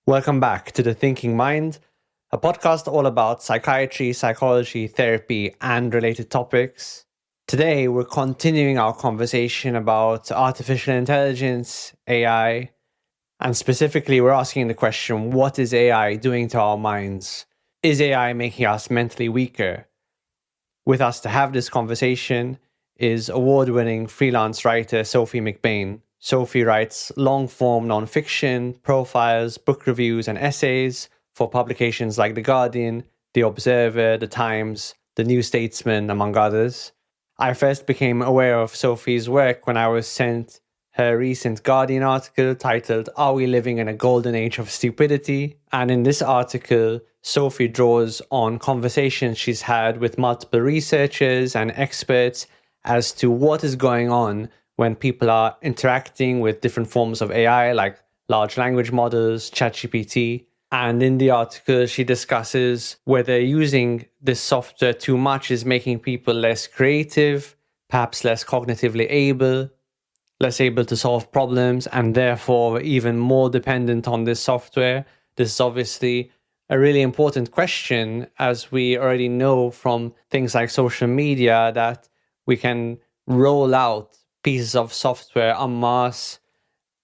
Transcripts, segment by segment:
Welcome back to The Thinking Mind, a podcast all about psychiatry, psychology, therapy, and related topics. Today, we're continuing our conversation about artificial intelligence, AI, and specifically, we're asking the question, what is AI doing to our minds? Is AI making us mentally weaker? With us to have this conversation is award-winning freelance writer Sophie McBain. Sophie writes long-form nonfiction, profiles, book reviews, and essays for publications like The Guardian, The Observer, The Times, The New Statesman, among others. I first became aware of Sophie's work when I was sent her recent Guardian article titled, "Are We Living in a Golden Age of Stupidity?" And in this article, Sophie draws on conversations she's had with multiple researchers and experts as to what is going on when people are interacting with different forms of AI like large language models, ChatGPT. And in the article, she discusses whether using this software too much is making people less creative, perhaps less cognitively able, less able to solve problems, and therefore even more dependent on this software. This is obviously a really important question, as we already know from things like social media that we can roll out pieces of software en masse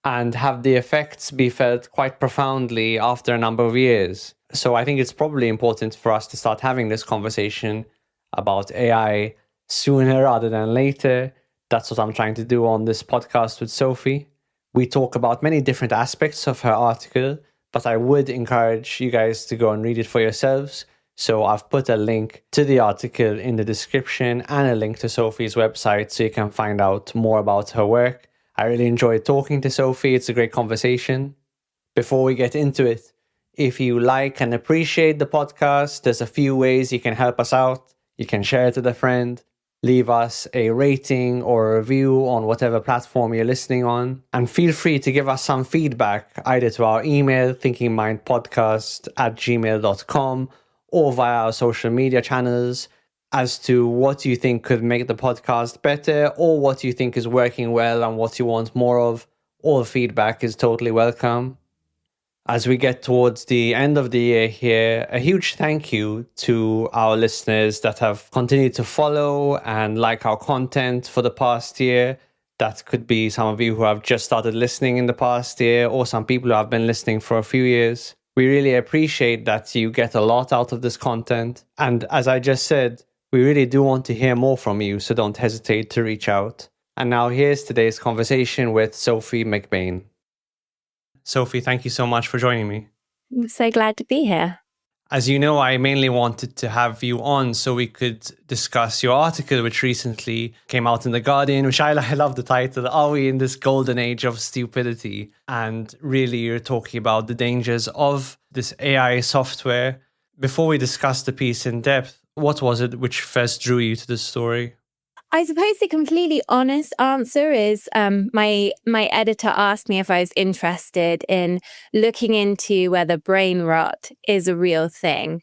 and have the effects be felt quite profoundly after a number of years. So I think it's probably important for us to start having this conversation about AI sooner rather than later. That's what I'm trying to do on this podcast with Sophie. We talk about many different aspects of her article, but I would encourage you guys to go and read it for yourselves. So I've put a link to the article in the description and a link to Sophie's website so you can find out more about her work. I really enjoyed talking to Sophie. It's a great conversation. Before we get into it, if you like and appreciate the podcast, there's a few ways you can help us out. You can share it with a friend, leave us a rating or a review on whatever platform you're listening on, and feel free to give us some feedback either to our email, thinkingmindpodcast@gmail.com, or via our social media channels as to what you think could make the podcast better or what you think is working well and what you want more of. All feedback is totally welcome. As we get towards the end of the year here, a huge thank you to our listeners that have continued to follow and like our content for the past year. That could be some of you who have just started listening in the past year or some people who have been listening for a few years. We really appreciate that you get a lot out of this content. And as I just said, we really do want to hear more from you, so don't hesitate to reach out. And now here's today's conversation with Sophie McBain. Sophie, thank you so much for joining me. I'm so glad to be here. As you know, I mainly wanted to have you on so we could discuss your article, which recently came out in The Guardian, which I love the title, "Are We in this Golden Age of Stupidity?" And really, you're talking about the dangers of this AI software. Before we discuss the piece in depth, what was it which first drew you to the story? I suppose the completely honest answer is my editor asked me if I was interested in looking into whether brain rot is a real thing,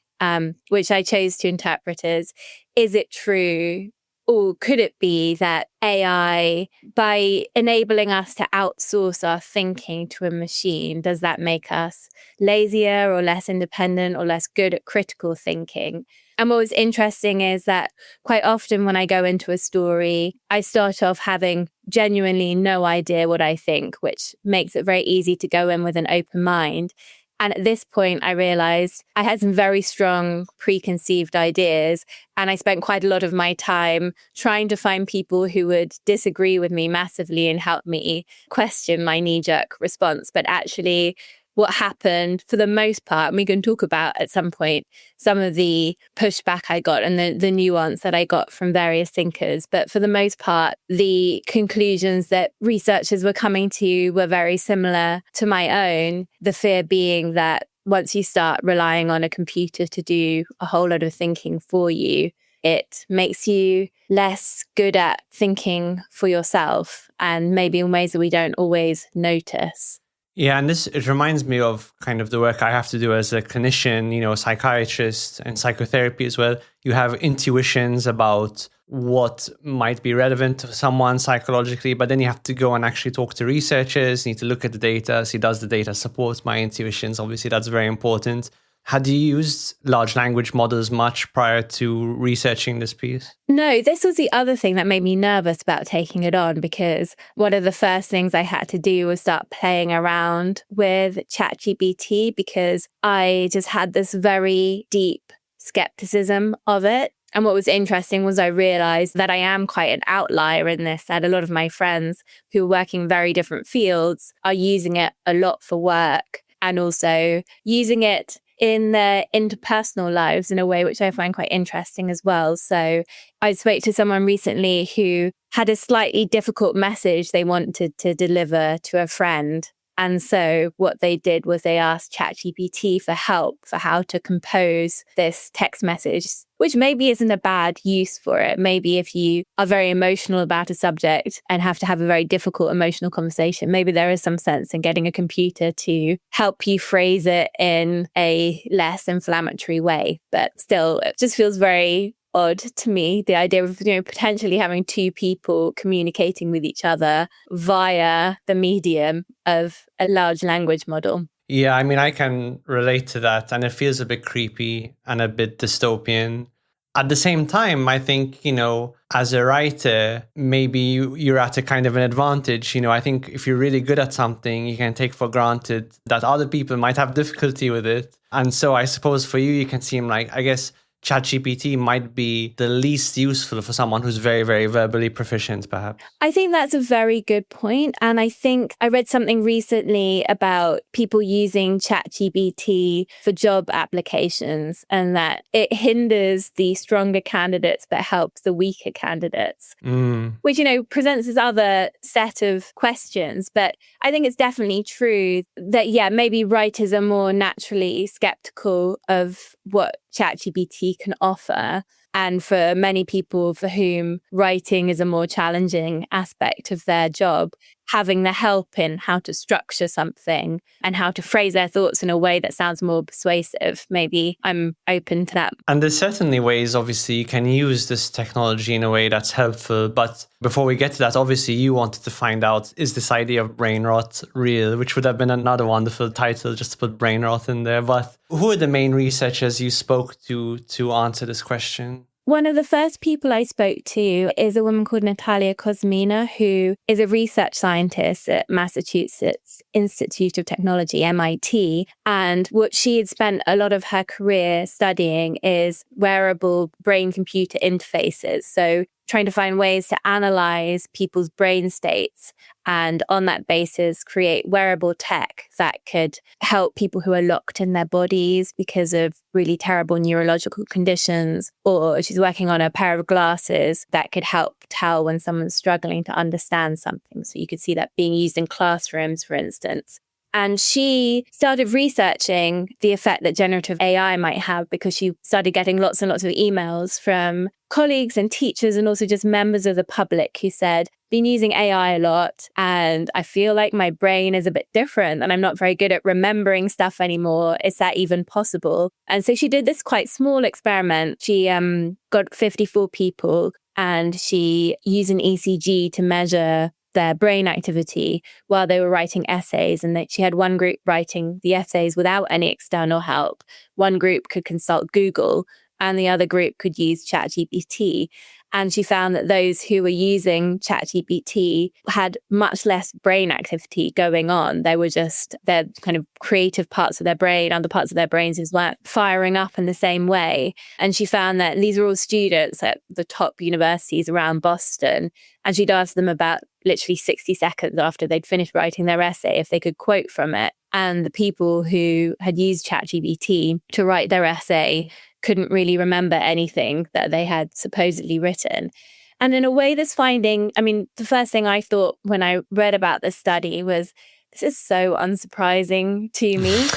which I chose to interpret as, is it true? Or could it be that AI, by enabling us to outsource our thinking to a machine, does that make us lazier or less independent or less good at critical thinking? And what was interesting is that quite often when I go into a story, I start off having genuinely no idea what I think, which makes it very easy to go in with an open mind. And at this point, I realized I had some very strong preconceived ideas. And I spent quite a lot of my time trying to find people who would disagree with me massively and help me question my knee-jerk response. But actually, what happened for the most part, and we can talk about at some point some of the pushback I got and the nuance that I got from various thinkers. But for the most part, the conclusions that researchers were coming to were very similar to my own. The fear being that once you start relying on a computer to do a whole lot of thinking for you, it makes you less good at thinking for yourself, and maybe in ways that we don't always notice. Yeah, and it reminds me of kind of the work I have to do as a clinician, psychiatrist and psychotherapy as well. You have intuitions about what might be relevant to someone psychologically, but then you have to go and actually talk to researchers, you need to look at the data, see does the data support my intuitions? Obviously, that's very important. Had you used large language models much prior to researching this piece? No, this was the other thing that made me nervous about taking it on, because one of the first things I had to do was start playing around with ChatGPT, because I just had this very deep skepticism of it. And what was interesting was I realized that I am quite an outlier in this, that a lot of my friends who are working in very different fields are using it a lot for work and also using it in their interpersonal lives in a way which I find quite interesting as well. So I spoke to someone recently who had a slightly difficult message they wanted to deliver to a friend. And so what they did was they asked ChatGPT for help for how to compose this text message, which maybe isn't a bad use for it. Maybe if you are very emotional about a subject and have to have a very difficult emotional conversation, maybe there is some sense in getting a computer to help you phrase it in a less inflammatory way. But still, it just feels very odd to me, the idea of potentially having two people communicating with each other via the medium of a large language model. Yeah, I mean, I can relate to that, and it feels a bit creepy and a bit dystopian. At the same time, I think, as a writer, maybe you're at a kind of an advantage. I think if you're really good at something, you can take for granted that other people might have difficulty with it. And so I suppose for you can seem like, I guess, ChatGPT might be the least useful for someone who's very, very verbally proficient, perhaps. I think that's a very good point. And I think I read something recently about people using ChatGPT for job applications and that it hinders the stronger candidates but helps the weaker candidates, which, presents this other set of questions. But I think it's definitely true that, maybe writers are more naturally skeptical of what ChatGPT can offer. And for many people for whom writing is a more challenging aspect of their job, having the help in how to structure something and how to phrase their thoughts in a way that sounds more persuasive, maybe I'm open to that. And there's certainly ways, obviously, you can use this technology in a way that's helpful. But before we get to that, obviously, you wanted to find out, is this idea of brain rot real? Which would have been another wonderful title, just to put brain rot in there. But who are the main researchers you spoke to answer this question? One of the first people I spoke to is a woman called Natalia Kosmina, who is a research scientist at Massachusetts Institute of Technology, MIT. And what she had spent a lot of her career studying is wearable brain-computer interfaces. So trying to find ways to analyze people's brain states and on that basis create wearable tech that could help people who are locked in their bodies because of really terrible neurological conditions. Or she's working on a pair of glasses that could help tell when someone's struggling to understand something. So you could see that being used in classrooms, for instance. And she started researching the effect that generative AI might have because she started getting lots and lots of emails from colleagues and teachers and also just members of the public who said, been using AI a lot and I feel like my brain is a bit different and I'm not very good at remembering stuff anymore. Is that even possible? And so she did this quite small experiment. She got 54 people and she used an ECG to measure their brain activity while they were writing essays. And that she had one group writing the essays without any external help. One group could consult Google and the other group could use ChatGPT. And she found that those who were using ChatGPT had much less brain activity going on. They were just their kind of creative parts of their brain, other parts of their brains just weren't firing up in the same way. And she found that these were all students at the top universities around Boston. And she'd asked them about literally 60 seconds after they'd finished writing their essay if they could quote from it. And the people who had used ChatGPT to write their essay couldn't really remember anything that they had supposedly written. And in a way, this finding, the first thing I thought when I read about this study was, this is so unsurprising to me.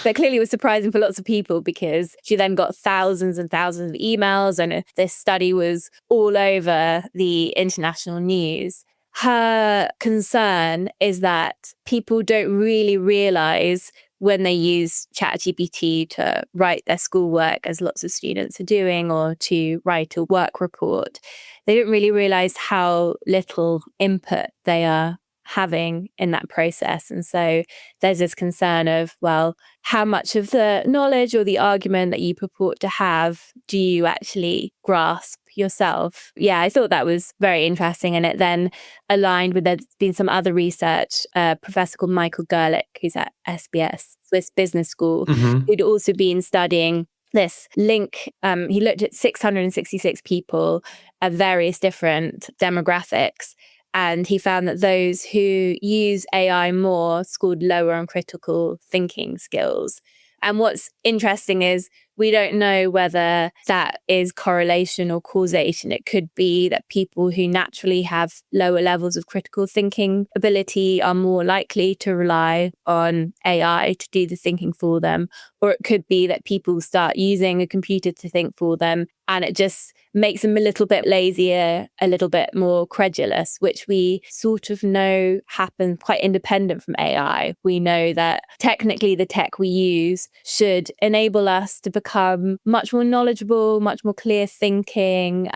But clearly it was surprising for lots of people because she then got thousands and thousands of emails and this study was all over the international news. her concern is that people don't really realize when they use ChatGPT to write their schoolwork, as lots of students are doing, or to write a work report, they don't really realize how little input they are having in that process. And so there's this concern of, well, how much of the knowledge or the argument that you purport to have do you actually grasp yourself? Yeah, I thought that was very interesting. And it then aligned with, there's been some other research, a professor called Michael Gerlich, who's at SBS, Swiss Business School, who'd also been studying this link. He looked at 666 people of various different demographics. And he found that those who use AI more scored lower on critical thinking skills. And what's interesting is we don't know whether that is correlation or causation. It could be that people who naturally have lower levels of critical thinking ability are more likely to rely on AI to do the thinking for them. Or it could be that people start using a computer to think for them, and it just makes them a little bit lazier, a little bit more credulous, which we sort of know happens quite independent from AI. We know that technically the tech we use should enable us to become much more knowledgeable, much more clear thinking,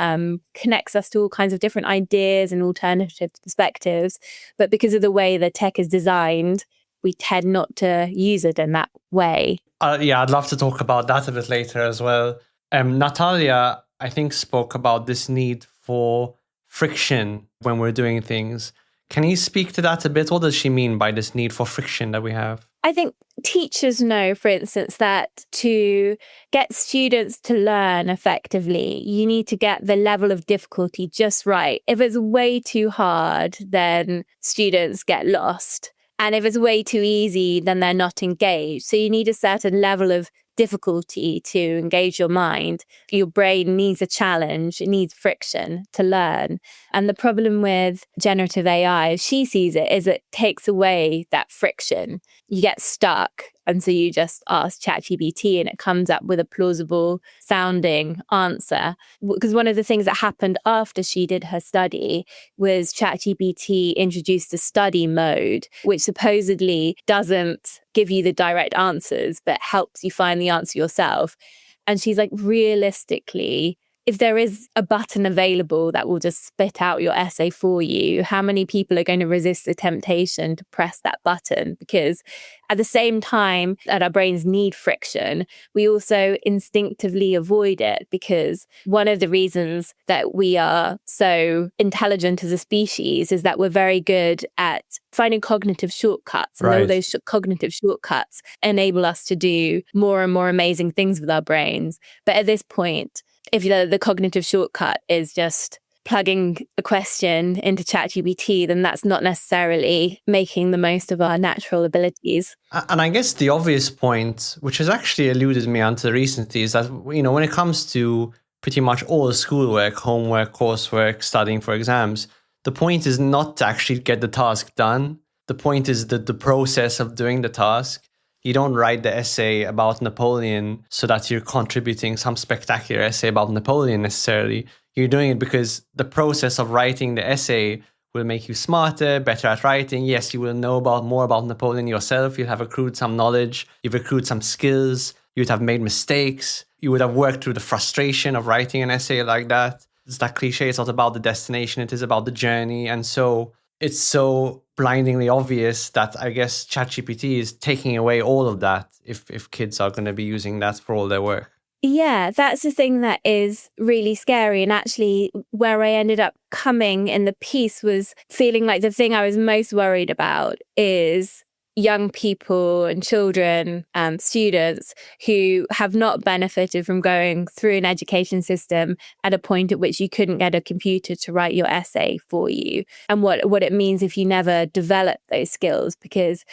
connects us to all kinds of different ideas and alternative perspectives. But because of the way the tech is designed, we tend not to use it in that way. Yeah, I'd love to talk about that a bit later as well. Natalia, I think, spoke about this need for friction when we're doing things. Can you speak to that a bit? What does she mean by this need for friction that we have? I think teachers know, for instance, that to get students to learn effectively, you need to get the level of difficulty just right. If it's way too hard, then students get lost. And if it's way too easy, then they're not engaged. So you need a certain level of difficulty to engage your mind. Your brain needs a challenge, it needs friction to learn. And the problem with generative AI, as she sees it, is it takes away that friction. You get stuck. And so you just ask ChatGPT and it comes up with a plausible sounding answer. Because one of the things that happened after she did her study was ChatGPT introduced a study mode, which supposedly doesn't give you the direct answers, but helps you find the answer yourself. And she's like, realistically, if there is a button available that will just spit out your essay for you, how many people are going to resist the temptation to press that button? Because at the same time that our brains need friction, we also instinctively avoid it, because one of the reasons that we are so intelligent as a species is that we're very good at finding cognitive shortcuts. And all those cognitive shortcuts enable us to do more and more amazing things with our brains. But at this point, if the cognitive shortcut is just plugging a question into ChatGPT, then that's not necessarily making the most of our natural abilities. And I guess the obvious point, which has actually eluded me until recently, is that, when it comes to pretty much all schoolwork, homework, coursework, studying for exams, the point is not to actually get the task done. The point is the process of doing the task. You don't write the essay about Napoleon so that you're contributing some spectacular essay about Napoleon necessarily. You're doing it because the process of writing the essay will make you smarter, better at writing. Yes, you will know more about Napoleon yourself. You'll have accrued some knowledge. You've accrued some skills. You would have made mistakes. You would have worked through the frustration of writing an essay like that. It's that cliche. It's not about the destination. It is about the journey. And so it's so blindingly obvious that I guess ChatGPT is taking away all of that if kids are going to be using that for all their work. Yeah, that's the thing that is really scary. And actually, where I ended up coming in the piece was feeling like the thing I was most worried about is young people and children, students who have not benefited from going through an education system at a point at which you couldn't get a computer to write your essay for you, and what it means if you never develop those skills. Because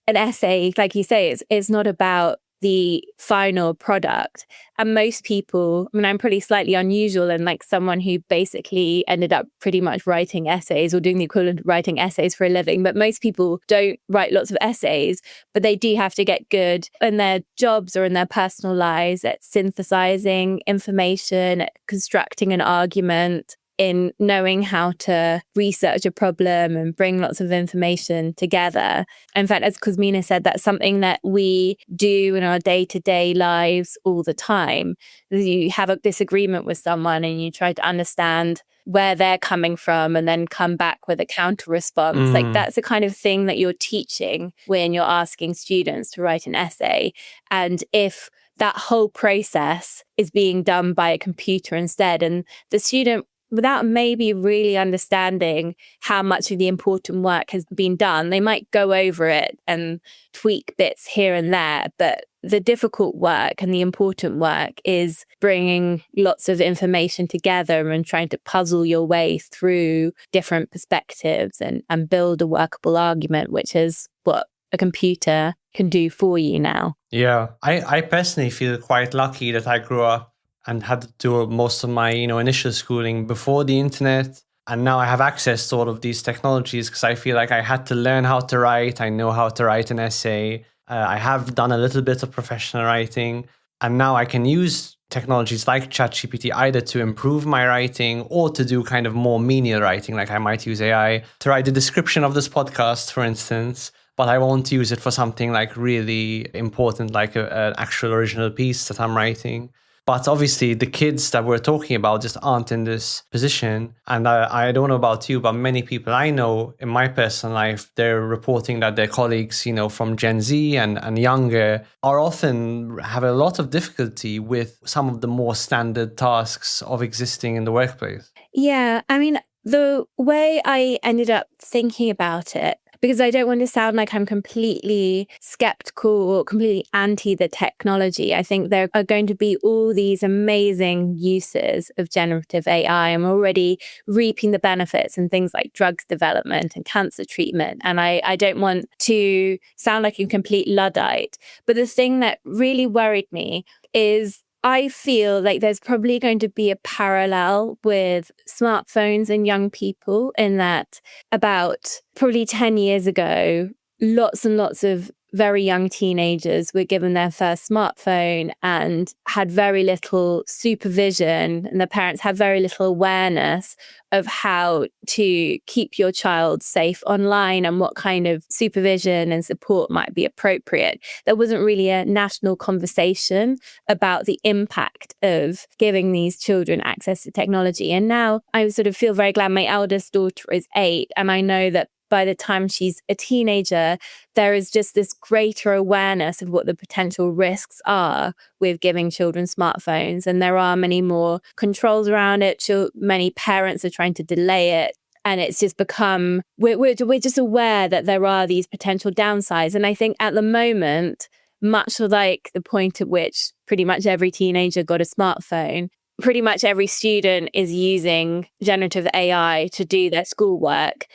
an essay, like you say, it's not about the final product. And most people, I'm pretty slightly unusual and like someone who basically ended up pretty much writing essays or doing the equivalent of writing essays for a living. But most people don't write lots of essays, but they do have to get good in their jobs or in their personal lives at synthesizing information, at constructing an argument, in knowing how to research a problem and bring lots of information together. In fact, as Kuzmina said, that's something that we do in our day-to-day lives all the time. You have a disagreement with someone and you try to understand where they're coming from and then come back with a counter response. Like that's the kind of thing that you're teaching when you're asking students to write an essay. And if that whole process is being done by a computer instead, and the student, without maybe really understanding how much of the important work has been done, they might go over it and tweak bits here and there. But the difficult work and the important work is bringing lots of information together and trying to puzzle your way through different perspectives and build a workable argument, which is what a computer can do for you now. Yeah, I personally feel quite lucky that I grew up and had to do most of my, initial schooling before the internet. And now I have access to all of these technologies because I feel like I had to learn how to write. I know how to write an essay. I have done a little bit of professional writing. And now I can use technologies like ChatGPT either to improve my writing or to do kind of more menial writing. Like I might use AI to write the description of this podcast, for instance. But I won't use it for something like really important, like an actual original piece that I'm writing. But obviously, the kids that we're talking about just aren't in this position. And I don't know about you, but many people I know in my personal life, they're reporting that their colleagues, from Gen Z and younger are often have a lot of difficulty with some of the more standard tasks of existing in the workplace. Yeah, I mean, the way I ended up thinking about it, because I don't want to sound like I'm completely skeptical or completely anti the technology. I think there are going to be all these amazing uses of generative AI. I'm already reaping the benefits in things like drugs development and cancer treatment. And I don't want to sound like a complete Luddite. But the thing that really worried me is I feel like there's probably going to be a parallel with smartphones and young people in that about probably 10 years ago, lots and lots of very young teenagers were given their first smartphone and had very little supervision, and the parents had very little awareness of how to keep your child safe online and what kind of supervision and support might be appropriate. There wasn't really a national conversation about the impact of giving these children access to technology. And now I sort of feel very glad. My eldest daughter is 8, and I know that by the time she's a teenager, there is just this greater awareness of what the potential risks are with giving children smartphones. And there are many more controls around it. Many parents are trying to delay it. And it's just become, we're just aware that there are these potential downsides. And I think at the moment, much like the point at which pretty much every teenager got a smartphone, pretty much every student is using generative AI to do their schoolwork.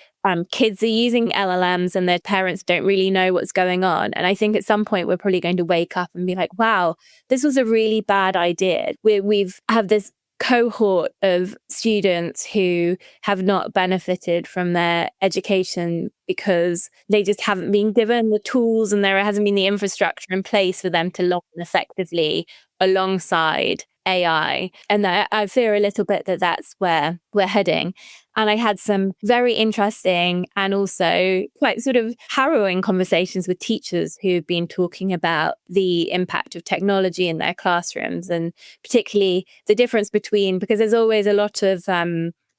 Kids are using LLMs and their parents don't really know what's going on. And I think at some point we're probably going to wake up and be like, wow, this was a really bad idea. We've have this cohort of students who have not benefited from their education because they just haven't been given the tools and there hasn't been the infrastructure in place for them to learn effectively alongside AI. And I fear a little bit that that's where we're heading. And I had some very interesting and also quite sort of harrowing conversations with teachers who've been talking about the impact of technology in their classrooms, and particularly the difference between, because there's always a lot of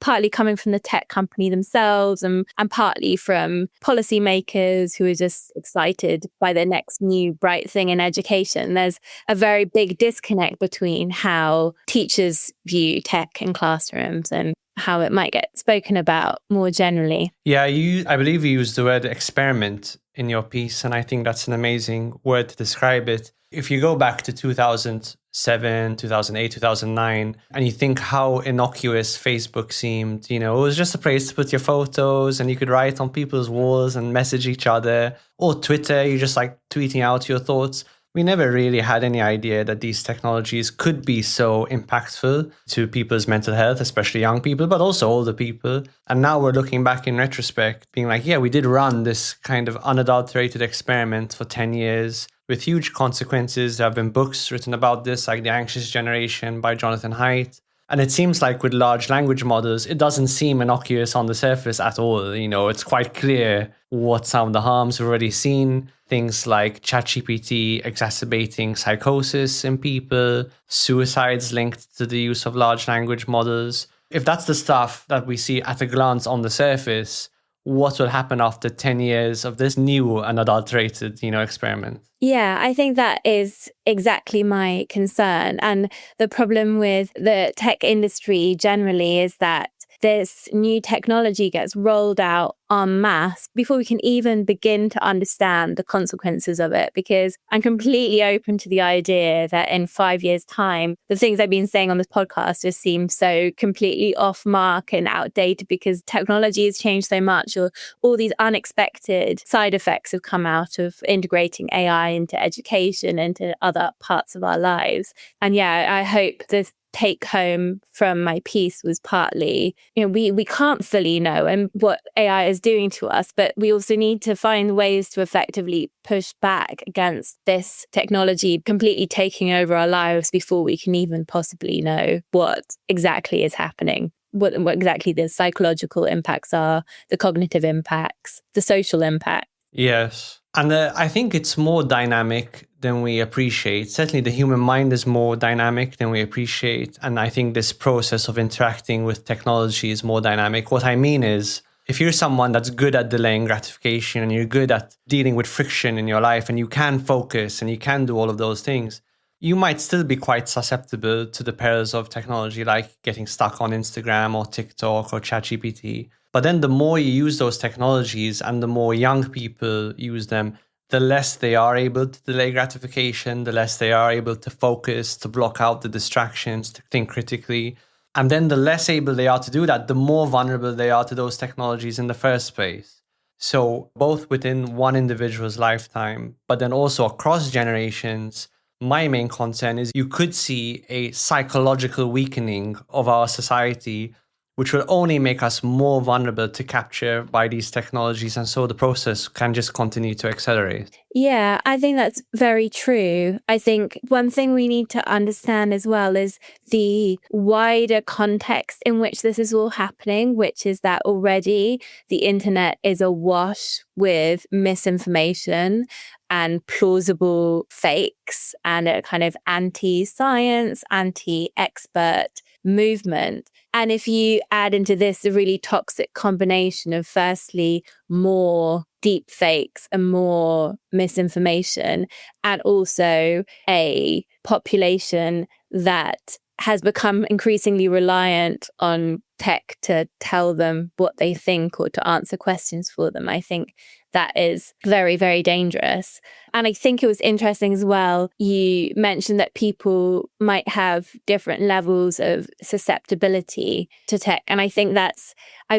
partly coming from the tech company themselves and partly from policymakers who are just excited by the next new bright thing in education. There's a very big disconnect between how teachers view tech in classrooms and how it might get spoken about more generally. Yeah, I believe you used the word experiment in your piece, and I think that's an amazing word to describe it. If you go back to 2007, 2008, 2009, and you think how innocuous Facebook seemed, it was just a place to put your photos and you could write on people's walls and message each other, or Twitter, you just like tweeting out your thoughts. We never really had any idea that these technologies could be so impactful to people's mental health, especially young people, but also older people. And now we're looking back in retrospect, being like, yeah, we did run this kind of unadulterated experiment for 10 years with huge consequences. There have been books written about this, like The Anxious Generation by Jonathan Haidt. And it seems like with large language models, it doesn't seem innocuous on the surface at all. It's quite clear what some of the harms we've already seen. Things like ChatGPT exacerbating psychosis in people, suicides linked to the use of large language models. If that's the stuff that we see at a glance on the surface, what will happen after 10 years of this new and adulterated, experiment? Yeah, I think that is exactly my concern. And the problem with the tech industry generally is that this new technology gets rolled out en masse before we can even begin to understand the consequences of it. Because I'm completely open to the idea that in 5 years' time, the things I've been saying on this podcast just seem so completely off mark and outdated because technology has changed so much, or all these unexpected side effects have come out of integrating AI into education, into other parts of our lives. And yeah, I hope this take home from my piece was partly, we can't fully know and what AI is doing to us, but we also need to find ways to effectively push back against this technology completely taking over our lives before we can even possibly know what exactly is happening, what exactly the psychological impacts are, the cognitive impacts, the social impact. Yes. And I think it's more dynamic than we appreciate. Certainly the human mind is more dynamic than we appreciate. And I think this process of interacting with technology is more dynamic. What I mean is, if you're someone that's good at delaying gratification and you're good at dealing with friction in your life and you can focus and you can do all of those things, you might still be quite susceptible to the perils of technology, like getting stuck on Instagram or TikTok or ChatGPT. But then the more you use those technologies and the more young people use them, the less they are able to delay gratification, the less they are able to focus, to block out the distractions, to think critically. And then the less able they are to do that, the more vulnerable they are to those technologies in the first place. So both within one individual's lifetime, but then also across generations, my main concern is you could see a psychological weakening of our society, which will only make us more vulnerable to capture by these technologies. And so the process can just continue to accelerate. Yeah, I think that's very true. I think one thing we need to understand as well is the wider context in which this is all happening, which is that already the internet is awash with misinformation and plausible fakes and a kind of anti-science, anti-expert movement. And if you add into this a really toxic combination of firstly, more deep fakes and more misinformation, and also a population that has become increasingly reliant on tech to tell them what they think or to answer questions for them, I think that is very, very dangerous. And I think it was interesting as well, you mentioned that people might have different levels of susceptibility to tech. And I think that's, I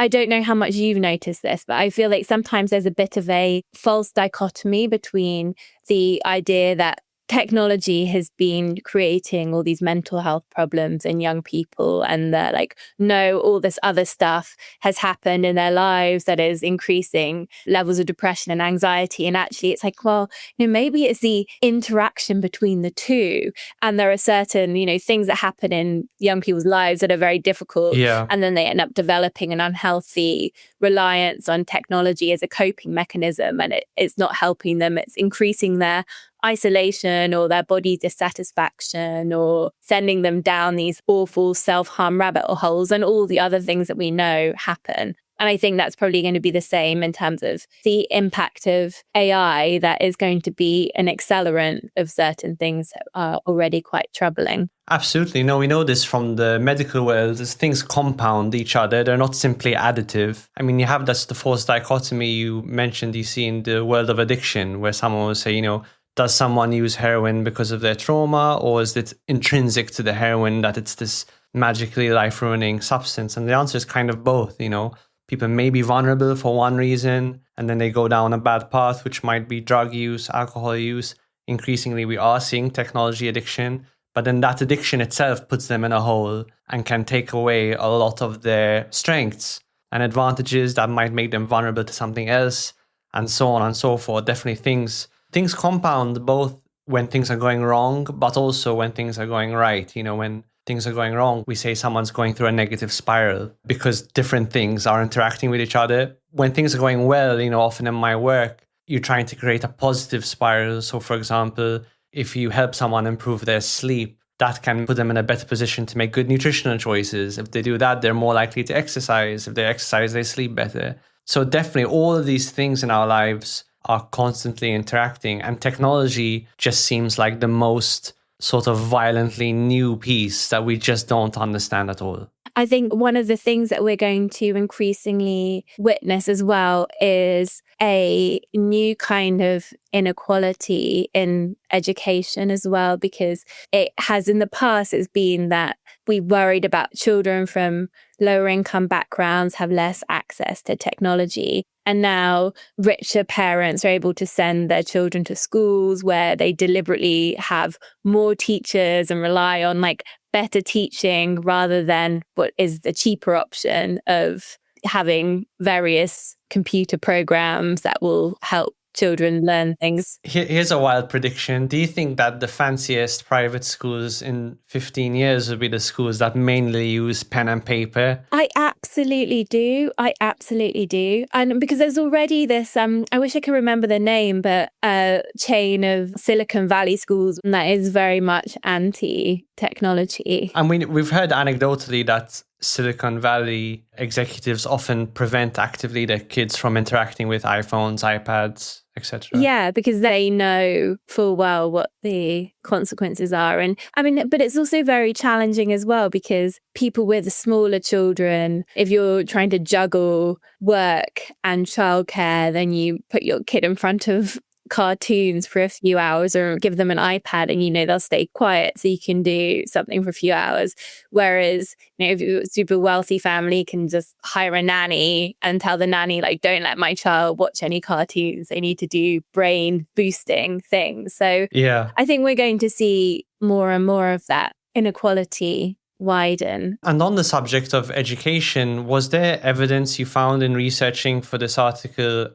don't know how much you've noticed this, but I feel like sometimes there's a bit of a false dichotomy between the idea that technology has been creating all these mental health problems in young people, and they're like, no, all this other stuff has happened in their lives that is increasing levels of depression and anxiety. And actually it's like, well, maybe it's the interaction between the two. And there are certain, things that happen in young people's lives that are very difficult. Yeah. And then they end up developing an unhealthy reliance on technology as a coping mechanism. And it's not helping them. It's increasing their isolation or their body dissatisfaction, or sending them down these awful self-harm rabbit holes and all the other things that we know happen. And I think that's probably going to be the same in terms of the impact of AI, that is going to be an accelerant of certain things that are already quite troubling. Absolutely. No, we know this from the medical world. As things compound each other, they're not simply additive. I mean, you have the false dichotomy you mentioned, you see in the world of addiction, where someone will say, does someone use heroin because of their trauma, or is it intrinsic to the heroin that it's this magically life-ruining substance? And the answer is kind of both. People may be vulnerable for one reason, and then they go down a bad path, which might be drug use, alcohol use. Increasingly, we are seeing technology addiction, but then that addiction itself puts them in a hole and can take away a lot of their strengths and advantages that might make them vulnerable to something else, and so on and so forth. Definitely things compound both when things are going wrong, but also when things are going right. When things are going wrong, we say someone's going through a negative spiral because different things are interacting with each other. When things are going well, often in my work, you're trying to create a positive spiral. So for example, if you help someone improve their sleep, that can put them in a better position to make good nutritional choices. If they do that, they're more likely to exercise. If they exercise, they sleep better. So definitely all of these things in our lives are constantly interacting, and technology just seems like the most sort of violently new piece that we just don't understand at all. I think one of the things that we're going to increasingly witness as well is a new kind of inequality in education as well, because it has in the past, it's been that we worried about children from lower income backgrounds have less access to technology. And now richer parents are able to send their children to schools where they deliberately have more teachers and rely on better teaching rather than what is the cheaper option of having various computer programs that will help children learn things. Here's a wild prediction. Do you think that the fanciest private schools in 15 years will be the schools that mainly use pen and paper? I absolutely do. And because there's already this, I wish I could remember the name, but a chain of Silicon Valley schools that is very much anti-technology. I mean, we've heard anecdotally that Silicon Valley executives often prevent actively their kids from interacting with iPhones, iPads, etc. Yeah, because they know full well what the consequences are. And I mean, but it's also very challenging as well, because people with smaller children, if you're trying to juggle work and childcare, then you put your kid in front of cartoons for a few hours or give them an iPad and they'll stay quiet so you can do something for a few hours. Whereas if you're a super wealthy family can just hire a nanny and tell the nanny don't let my child watch any cartoons, they need to do brain boosting things. So yeah, I think we're going to see more and more of that inequality widen. And on the subject of education, was there evidence you found in researching for this article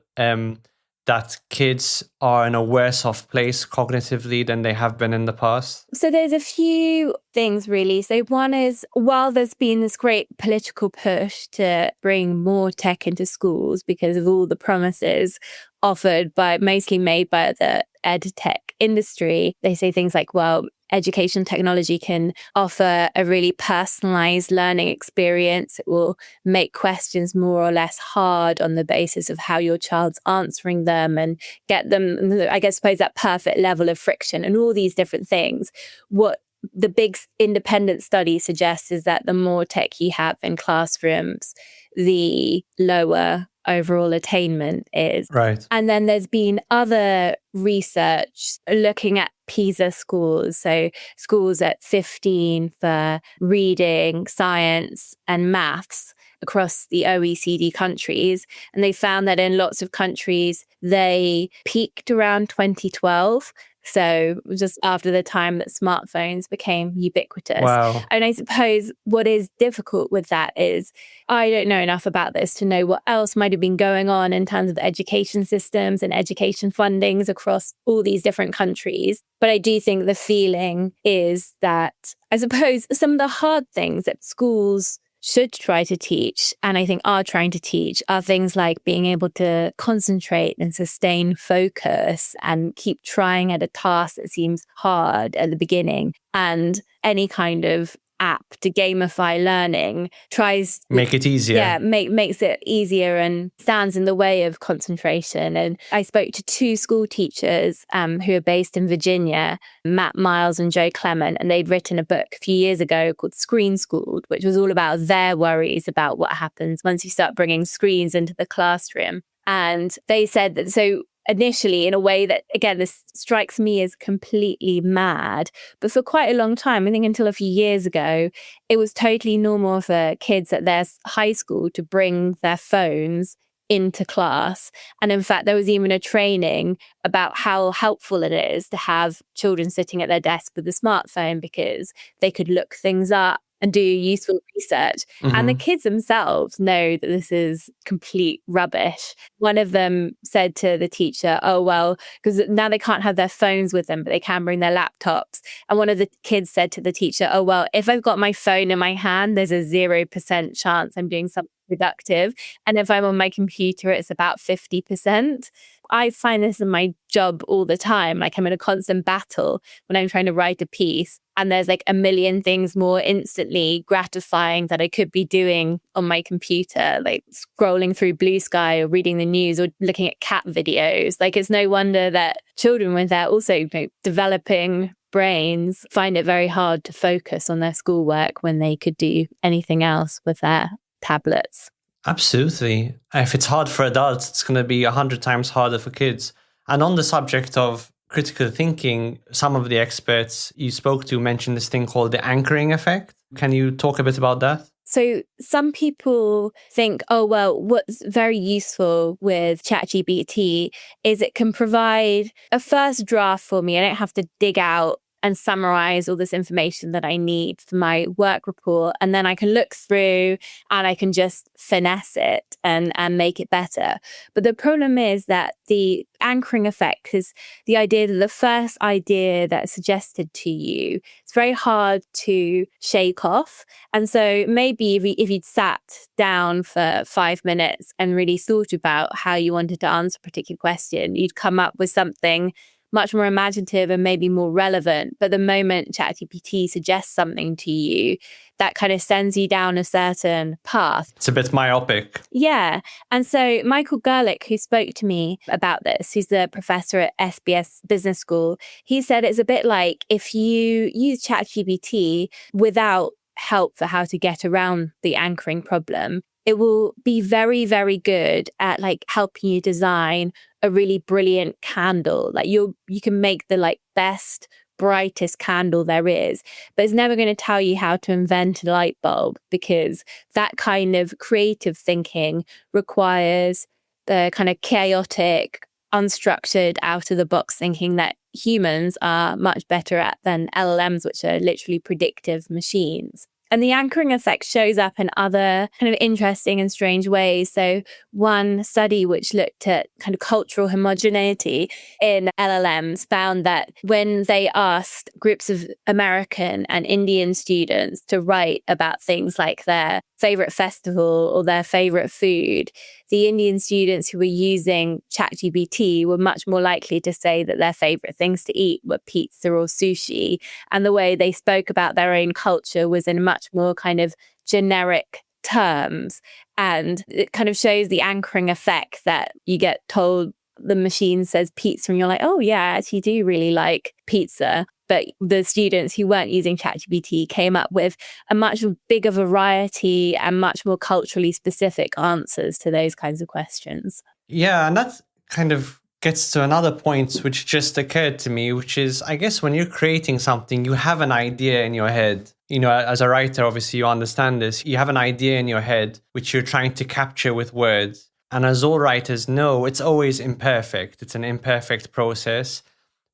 that kids are in a worse off place cognitively than they have been in the past? So there's a few things really. So one is, while there's been this great political push to bring more tech into schools because of all the promises offered mostly made by the ed tech industry, they say things like, well, education technology can offer a really personalized learning experience. It will make questions more or less hard on the basis of how your child's answering them and get them, I suppose, that perfect level of friction and all these different things. What the big independent study suggests is that the more tech you have in classrooms, the lower overall attainment is. Right. And then there's been other research looking at PISA scores, so schools at 15 for reading, science and maths across the OECD countries. And they found that in lots of countries, they peaked around 2012. So just after the time that smartphones became ubiquitous. Wow. And I suppose what is difficult with that is I don't know enough about this to know what else might have been going on in terms of the education systems and education fundings across all these different countries. But I do think the feeling is that, I suppose, some of the hard things that schools should try to teach, and I think are trying to teach, are things like being able to concentrate and sustain focus and keep trying at a task that seems hard at the beginning. And any kind of app to gamify learning tries make it easier. Yeah, makes it easier and stands in the way of concentration. And I spoke to two school teachers who are based in Virginia, Matt Miles and Joe Clement, and they'd written a book a few years ago called Screen Schooled, which was all about their worries about what happens once you start bringing screens into the classroom. And they said that, so initially, in a way that, again, this strikes me as completely mad, but for quite a long time, I think until a few years ago, it was totally normal for kids at their high school to bring their phones into class. And in fact, there was even a training about how helpful it is to have children sitting at their desk with a smartphone, because they could look things up and do useful research. And the Mm-hmm. kids themselves know that this is complete rubbish. One of them said to the teacher, oh, well, because now they can't have their phones with them, but they can bring their laptops. And one of the kids said to the teacher, oh, well, if I've got my phone in my hand, there's a 0% chance I'm doing something productive. And if I'm on my computer, it's about 50%. I find this in my job all the time. Like I'm in a constant battle when I'm trying to write a piece, and there's like a million things more instantly gratifying that I could be doing on my computer, like scrolling through Blue Sky or reading the news or looking at cat videos. Like it's no wonder that children with their also developing brains find it very hard to focus on their schoolwork when they could do anything else with their tablets. Absolutely. If it's hard for adults, it's going to be 100 times harder for kids. And on the subject of critical thinking, some of the experts you spoke to mentioned this thing called the anchoring effect. Can you talk a bit about that? So some people think, oh, well, what's very useful with ChatGPT is it can provide a first draft for me. I don't have to dig out and summarize all this information that I need for my work report. And then I can look through and I can just finesse it and make it better. But the problem is that the anchoring effect is the idea that the first idea that's suggested to you, it's very hard to shake off. And so maybe if you'd sat down for 5 minutes and really thought about how you wanted to answer a particular question, you'd come up with something much more imaginative and maybe more relevant. But the moment ChatGPT suggests something to you, that kind of sends you down a certain path. It's a bit myopic. Yeah. And so Michael Gerlich, who spoke to me about this, who's the professor at SBS Business School, he said it's a bit like if you use ChatGPT without help for how to get around the anchoring problem, it will be very, very good at like helping you design a really brilliant candle. Like you can make the like best, brightest candle there is, but it's never going to tell you how to invent a light bulb, because that kind of creative thinking requires the kind of chaotic, unstructured, out of the box thinking that humans are much better at than LLMs, which are literally predictive machines. And the anchoring effect shows up in other kind of interesting and strange ways. So one study which looked at kind of cultural homogeneity in LLMs found that when they asked groups of American and Indian students to write about things like their favorite festival or their favorite food, the Indian students who were using ChatGPT were much more likely to say that their favorite things to eat were pizza or sushi. And the way they spoke about their own culture was in much more kind of generic terms. And it kind of shows the anchoring effect that you get told the machine says pizza and you're like, oh yeah, I actually do really like pizza. But the students who weren't using ChatGPT came up with a much bigger variety and much more culturally specific answers to those kinds of questions. Yeah, and that kind of gets to another point which just occurred to me, which is, I guess when you're creating something, you have an idea in your head. You know, as a writer, obviously you understand this. You have an idea in your head which you're trying to capture with words. And as all writers know, it's always imperfect. It's an imperfect process.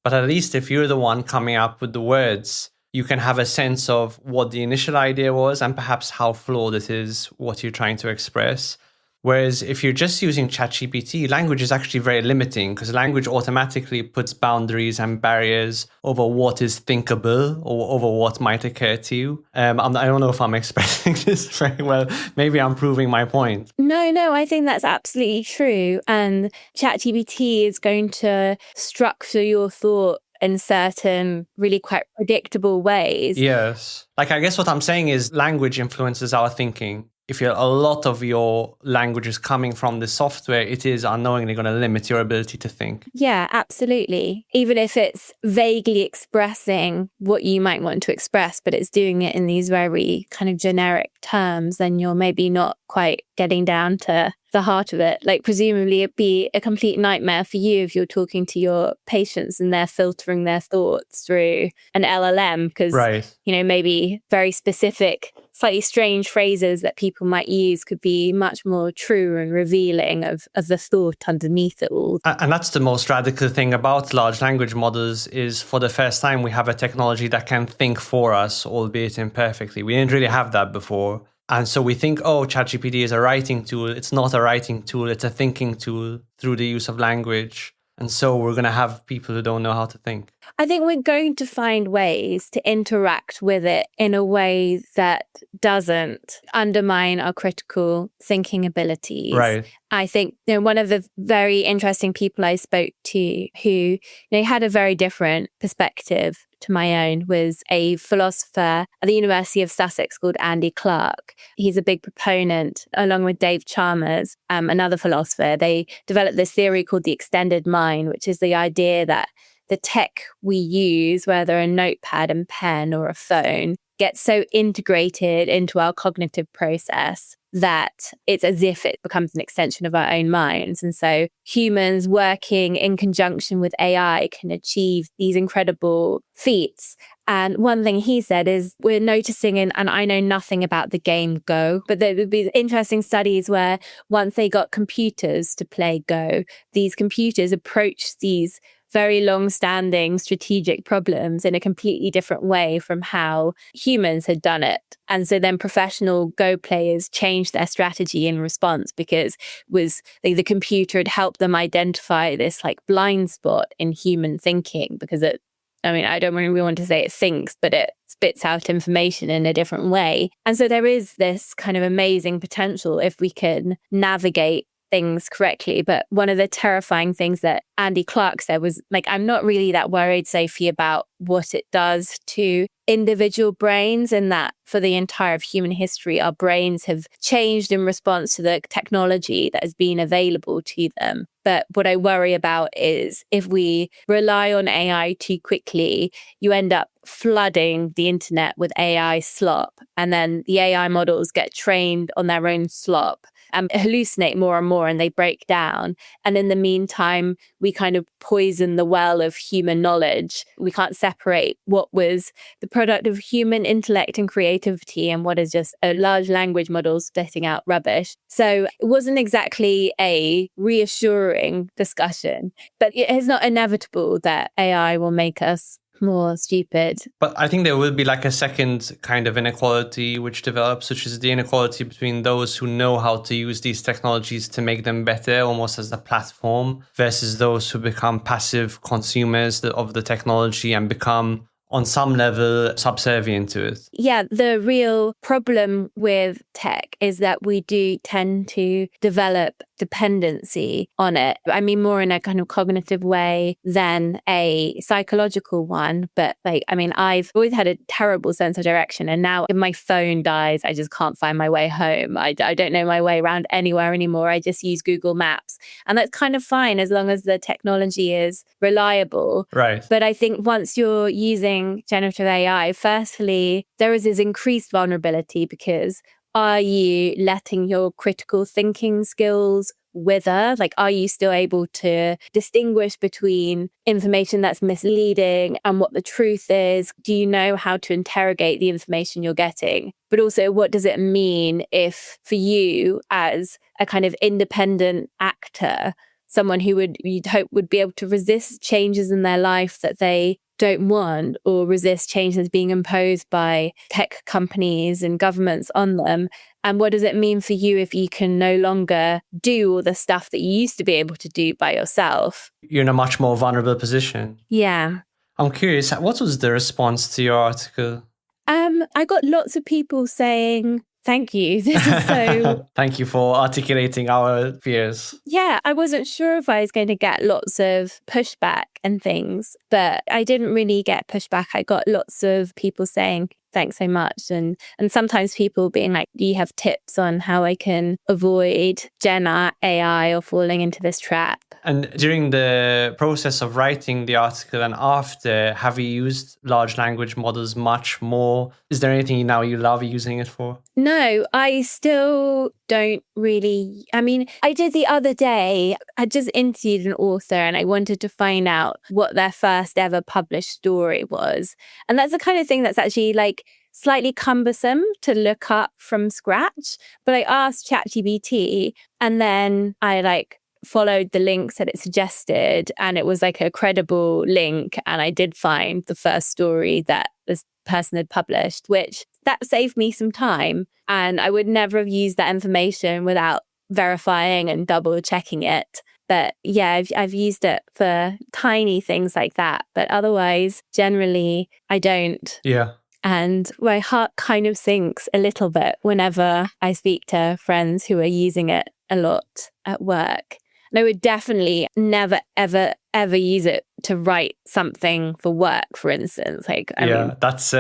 But at least if you're the one coming up with the words, you can have a sense of what the initial idea was and perhaps how flawed it is, what you're trying to express. Whereas if you're just using ChatGPT, language is actually very limiting because language automatically puts boundaries and barriers over what is thinkable or over what might occur to you. I don't know if I'm expressing this very well. Maybe I'm proving my point. No, I think that's absolutely true. And ChatGPT is going to structure your thought in certain really quite predictable ways. Yes. Like, I guess what I'm saying is language influences our thinking. If a lot of your language is coming from the software, it is unknowingly going to limit your ability to think. Yeah, absolutely. Even if it's vaguely expressing what you might want to express, but it's doing it in these very kind of generic terms, then you're maybe not quite getting down to the heart of it. Like, presumably it'd be a complete nightmare for you if you're talking to your patients and they're filtering their thoughts through an LLM because, Right. Maybe very specific, slightly strange phrases that people might use could be much more true and revealing of the thought underneath it all. And that's the most radical thing about large language models is for the first time we have a technology that can think for us, albeit imperfectly. We didn't really have that before. And so we think, oh, ChatGPT is a writing tool. It's not a writing tool. It's a thinking tool through the use of language. And so we're going to have people who don't know how to think. I think we're going to find ways to interact with it in a way that doesn't undermine our critical thinking abilities. Right. I think one of the very interesting people I spoke to who had a very different perspective to my own was a philosopher at the University of Sussex called Andy Clark. He's a big proponent, along with Dave Chalmers, another philosopher. They developed this theory called the extended mind, which is the idea that the tech we use, whether a notepad and pen or a phone, gets so integrated into our cognitive process that it's as if it becomes an extension of our own minds. And so humans working in conjunction with AI can achieve these incredible feats. And one thing he said is we're noticing, and I know nothing about the game Go, but there would be interesting studies where once they got computers to play Go, these computers approach these very long-standing strategic problems in a completely different way from how humans had done it. And so then professional Go players changed their strategy in response because the computer had helped them identify this blind spot in human thinking because I don't really want to say it thinks, but it spits out information in a different way. And so there is this kind of amazing potential if we can navigate things correctly. But one of the terrifying things that Andy Clark said was I'm not really that worried, Sophie, about what it does to individual brains, and that for the entire of human history, our brains have changed in response to the technology that has been available to them. But what I worry about is if we rely on AI too quickly, you end up flooding the internet with AI slop, and then the AI models get trained on their own slop and hallucinate more and more, and they break down. And in the meantime, we kind of poison the well of human knowledge. We can't separate what was the product of human intellect and creativity and what is just a large language model spitting out rubbish. So it wasn't exactly a reassuring discussion, but it is not inevitable that AI will make us more stupid. But I think there will be a second kind of inequality which develops, which is the inequality between those who know how to use these technologies to make them better, almost as a platform, versus those who become passive consumers of the technology and become, on some level, subservient to it. Yeah, the real problem with tech is that we do tend to develop dependency on it. I mean, more in a kind of cognitive way than a psychological one. But I've always had a terrible sense of direction. And now if my phone dies, I just can't find my way home. I don't know my way around anywhere anymore. I just use Google Maps. And that's kind of fine as long as the technology is reliable. Right. But I think once you're using generative AI, firstly, there is this increased vulnerability because are you letting your critical thinking skills wither? Are you still able to distinguish between information that's misleading and what the truth is? Do you know how to interrogate the information you're getting? But also, what does it mean if for you as a kind of independent actor, someone who you'd hope would be able to resist changes in their life that they don't want, or resist changes being imposed by tech companies and governments on them? And what does it mean for you if you can no longer do all the stuff that you used to be able to do by yourself? You're in a much more vulnerable position. Yeah. I'm curious, what was the response to your article? I got lots of people saying, thank you. This is so... Thank you for articulating our fears. Yeah, I wasn't sure if I was going to get lots of pushback and things, but I didn't really get pushback. I got lots of people saying, thanks so much. And sometimes people being like, do you have tips on how I can avoid Gen AI or falling into this trap? And during the process of writing the article and after, have you used large language models much more? Is there anything now you love using it for? No, I still don't really. I mean, I did the other day, I just interviewed an author and I wanted to find out what their first ever published story was. And that's the kind of thing that's actually like slightly cumbersome to look up from scratch. But I asked ChatGPT and then I followed the links that it suggested, and it was like a credible link, and I did find the first story that this person had published, which that saved me some time, and I would never have used that information without verifying and double checking it. But yeah, I've used it for tiny things like that, but otherwise generally I don't. Yeah. And my heart kind of sinks a little bit whenever I speak to friends who are using it a lot at work. And I would definitely never, ever, ever use it to write something for work, for instance. I mean, that's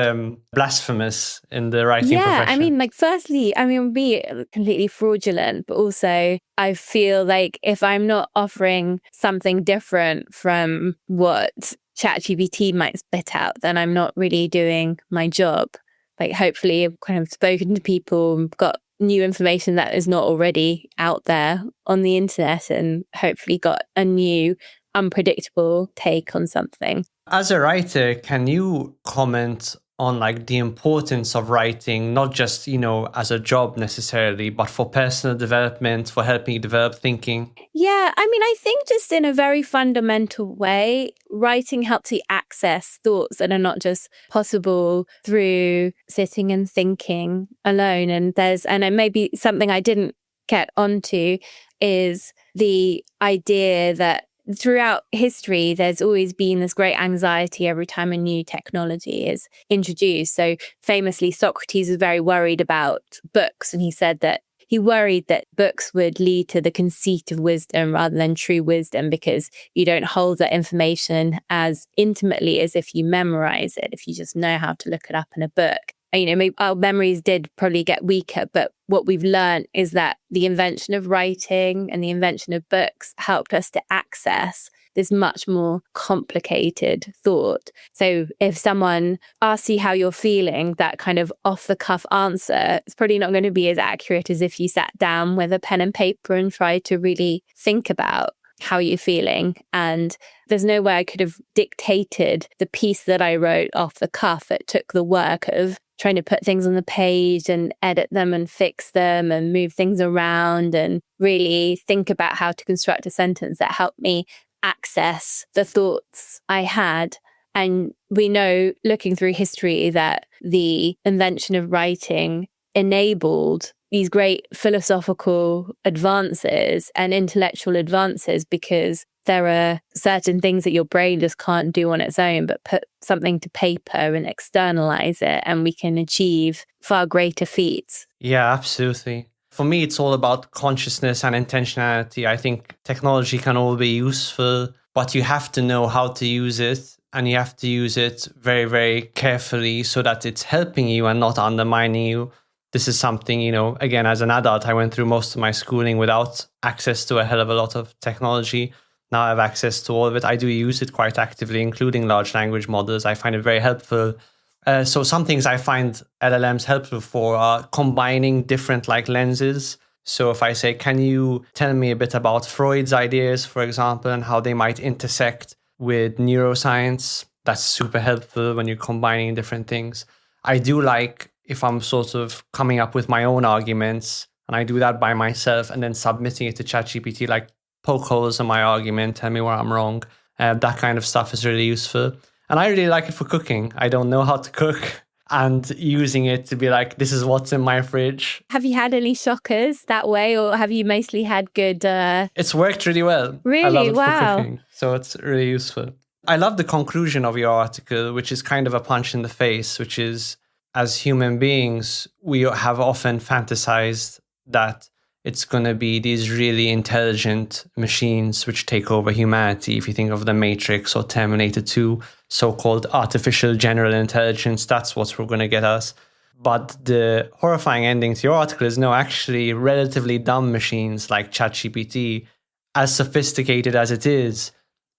blasphemous in the writing profession. I mean, firstly, it would be completely fraudulent, but also I feel like if I'm not offering something different from what ChatGPT might spit out, then I'm not really doing my job. Hopefully I've kind of spoken to people, got new information that is not already out there on the internet, and hopefully got a new unpredictable take on something. As a writer, can you comment on the importance of writing, not just, as a job necessarily, but for personal development, for helping you develop thinking? Yeah, I think just in a very fundamental way, writing helps you access thoughts that are not just possible through sitting and thinking alone. And maybe something I didn't get onto is the idea that throughout history, there's always been this great anxiety every time a new technology is introduced. So famously, Socrates was very worried about books, and he said that he worried that books would lead to the conceit of wisdom rather than true wisdom, because you don't hold that information as intimately as if you memorize it, if you just know how to look it up in a book. Maybe our memories did probably get weaker, but what we've learned is that the invention of writing and the invention of books helped us to access this much more complicated thought. So if someone asks you how you're feeling, that kind of off-the-cuff answer is probably not going to be as accurate as if you sat down with a pen and paper and tried to really think about how you're feeling. And there's no way I could have dictated the piece that I wrote off the cuff. It took the work of trying to put things on the page and edit them and fix them and move things around and really think about how to construct a sentence that helped me access the thoughts I had. And we know, looking through history, that the invention of writing enabled these great philosophical advances and intellectual advances, because there are certain things that your brain just can't do on its own, but put something to paper and externalize it, and we can achieve far greater feats. Yeah, absolutely. For me, it's all about consciousness and intentionality. I think technology can all be useful, but you have to know how to use it, and you have to use it very, very carefully so that it's helping you and not undermining you. This is something, again, as an adult, I went through most of my schooling without access to a hell of a lot of technology. Now I have access to all of it. I do use it quite actively, including large language models. I find it very helpful. So some things I find LLMs helpful for are combining different lenses. So if I say, can you tell me a bit about Freud's ideas, for example, and how they might intersect with neuroscience? That's super helpful when you're combining different things. I do like if I'm sort of coming up with my own arguments, and I do that by myself and then submitting it to ChatGPT, poke holes in my argument, tell me where I'm wrong. That kind of stuff is really useful. And I really like it for cooking. I don't know how to cook, and using it to be this is what's in my fridge. Have you had any shockers that way, or have you mostly had good... It's worked really well. Really? I love it Wow. for cooking, so it's really useful. I love the conclusion of your article, which is kind of a punch in the face, which is, as human beings, we have often fantasized that it's going to be these really intelligent machines which take over humanity. If you think of The Matrix or Terminator 2, so-called artificial general intelligence, that's what's going to get us. But the horrifying ending to your article is, no, actually relatively dumb machines like ChatGPT as sophisticated as it is,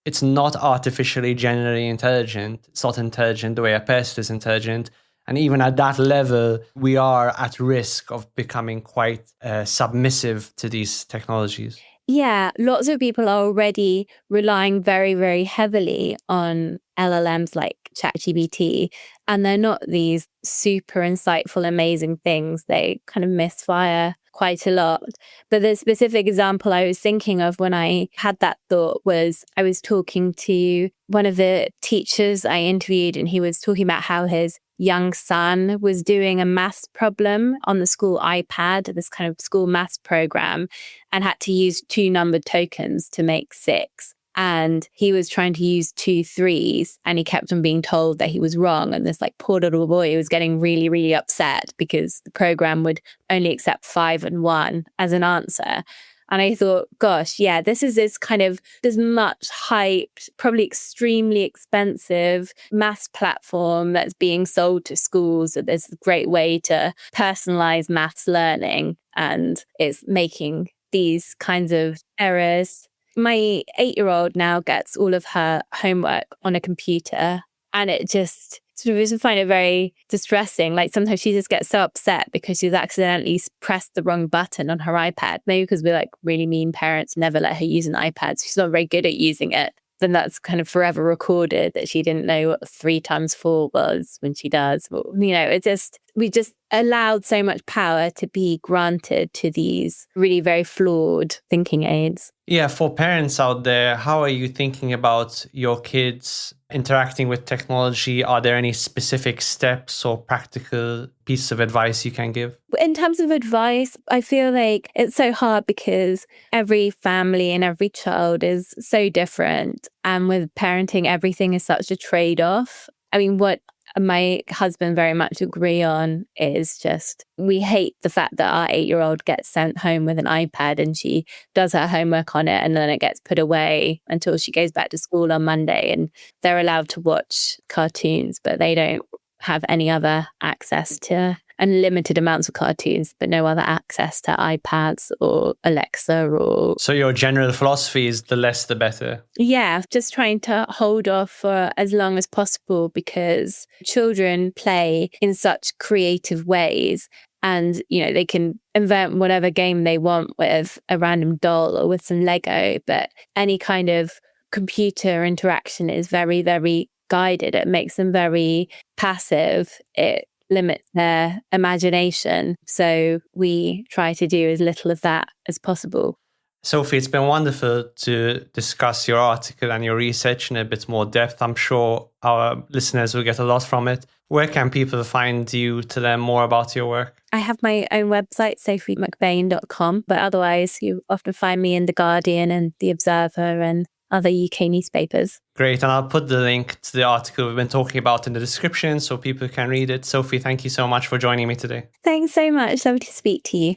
it's not artificially generally intelligent. It's not intelligent the way a pest is intelligent. And even at that level, we are at risk of becoming quite submissive to these technologies. Yeah, lots of people are already relying very, very heavily on LLMs like ChatGPT, and they're not these super insightful, amazing things. They kind of misfire quite a lot. But the specific example I was thinking of when I had that thought was I was talking to one of the teachers I interviewed, and he was talking about how his young son was doing a maths problem on the school iPad, this kind of school maths program, and had to use 2 numbered tokens to make 6. And he was trying to use 2 3s, and he kept on being told that he was wrong. And this poor little boy was getting really, really upset because the program would only accept 5 and 1 as an answer. And I thought, gosh, yeah, this is this much hyped, probably extremely expensive maths platform that's being sold to schools. That there's a great way to personalize maths learning, and it's making these kinds of errors. My 8-year-old now gets all of her homework on a computer, and it just sort of, I find it very distressing. Sometimes she just gets so upset because she's accidentally pressed the wrong button on her iPad. Maybe because we're really mean parents, never let her use an iPad. So she's not very good at using it. Then that's kind of forever recorded that she didn't know what 3 times 4 was when she does. We just allowed so much power to be granted to these really very flawed thinking aids. Yeah, for parents out there, how are you thinking about your kids interacting with technology? Are there any specific steps or practical pieces of advice you can give? In terms of advice, I feel like it's so hard because every family and every child is so different. And with parenting, everything is such a trade-off. I mean, what my husband very much agree on is just we hate the fact that our 8-year-old gets sent home with an iPad and she does her homework on it, and then it gets put away until she goes back to school on Monday, and they're allowed to watch cartoons, but they don't have any other access to unlimited amounts of cartoons, but no other access to iPads or Alexa or... So your general philosophy is the less the better? Yeah, just trying to hold off for as long as possible, because children play in such creative ways, and they can invent whatever game they want with a random doll or with some Lego, but any kind of computer interaction is very, very guided. It makes them very passive. It limits their imagination. So we try to do as little of that as possible. Sophie, it's been wonderful to discuss your article and your research in a bit more depth. I'm sure our listeners will get a lot from it. Where can people find you to learn more about your work? I have my own website, sophiemcbain.com, but otherwise you often find me in The Guardian and The Observer and other UK newspapers. Great. And I'll put the link to the article we've been talking about in the description so people can read it. Sophie, thank you so much for joining me today. Thanks so much. Lovely to speak to you.